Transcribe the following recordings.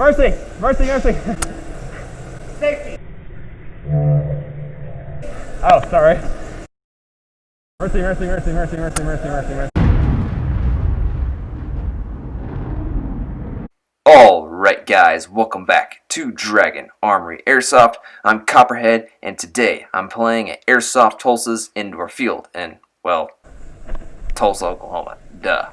Mercy! Mercy, mercy! Safety! Oh, sorry. Mercy, mercy, mercy, mercy, mercy, mercy, mercy, mercy. Alright guys, welcome back to Dragon Armory Airsoft. I'm Copperhead, and today I'm playing at Airsoft Tulsa's indoor field in, well, Tulsa, Oklahoma. Duh.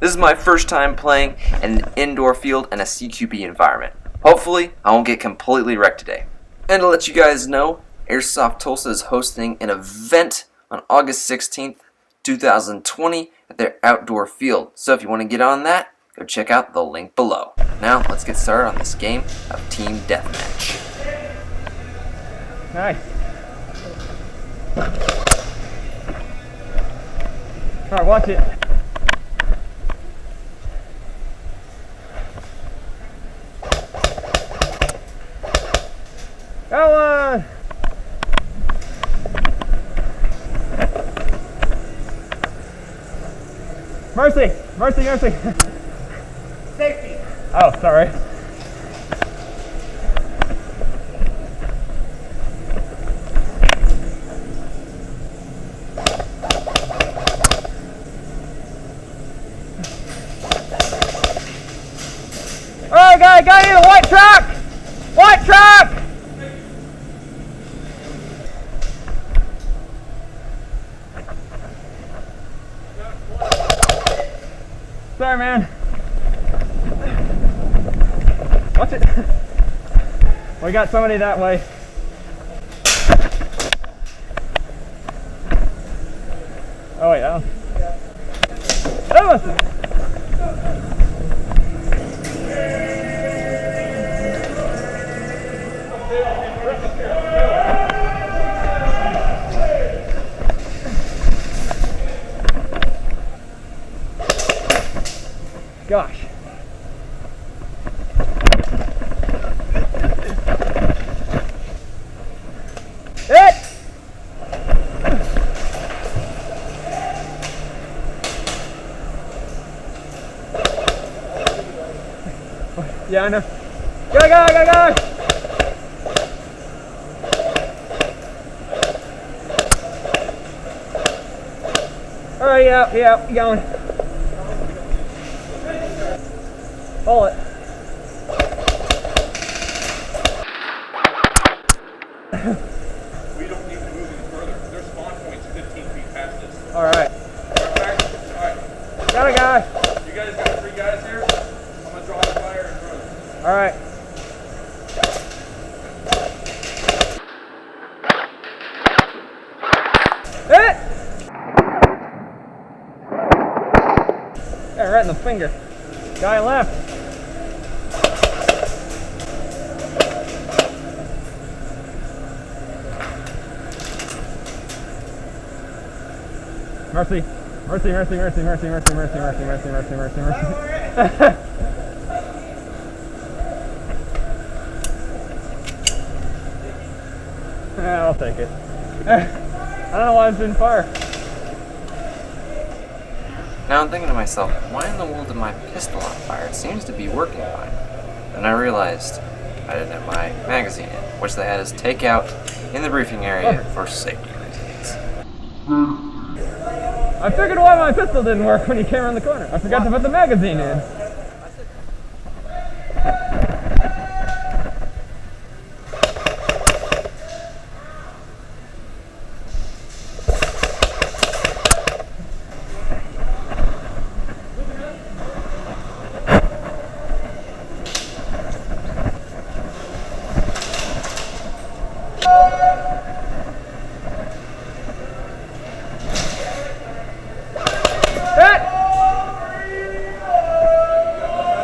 This is my first time playing in an indoor field in a CQB environment. Hopefully, I won't get completely wrecked today. And to let you guys know, Airsoft Tulsa is hosting an event on August 16th, 2020 at their outdoor field. So if you want to get on that, go check out the link below. Now, let's get started on this game of Team Deathmatch. Nice. Alright, watch it. Go on! Mercy! Mercy, mercy! Safety! Oh, sorry. Alright, guy, got you! White truck! White truck! Sorry, man. Watch it. We got somebody that way. Oh wait, that one. Oh! Gosh. Hit! Yeah, I know. Go, go, go, go! Alright, yeah, keep going. Pull it. We don't need to move any further. Their spawn point's 15 feet past us. Alright. Alright. Got a guy. You guys got 3 guys here? I'm gonna draw the fire and run. Alright. Hit! Yeah, right in the finger. Guy left. Mercy. Mercy, mercy, mercy, mercy, mercy, mercy, mercy, mercy, mercy, mercy, mercy. Yeah, I'll take it. I don't know why it's been fire. Now I'm thinking to myself, why in the world did my pistol on fire? It seems to be working fine. Then I realized I didn't have my magazine in, which they had us take out in the briefing area for safety reasons. I figured why my pistol didn't work when you came around the corner. I forgot to put the magazine in.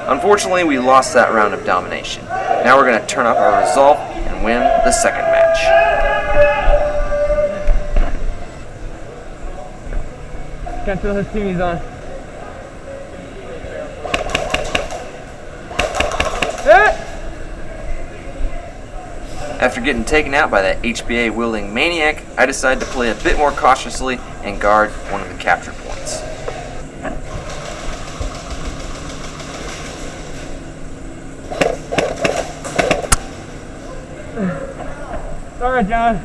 Unfortunately, we lost that round of domination. Now we're going to turn up our resolve and win the second match. Can't feel his team he's on. Hit! After getting taken out by that HPA wielding maniac, I decided to play a bit more cautiously and guard one of the capture points. All right, John.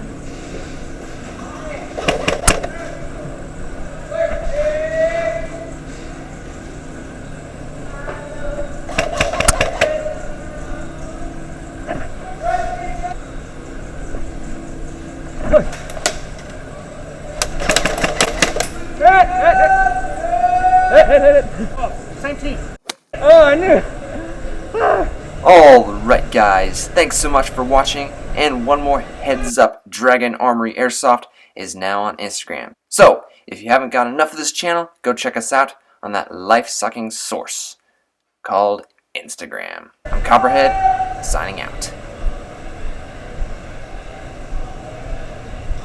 Same team. Oh, I knew. Alright guys, thanks so much for watching, and one more heads up, Dragon Armory Airsoft is now on Instagram. So, if you haven't got enough of this channel, go check us out on that life-sucking source called Instagram. I'm Copperhead, signing out.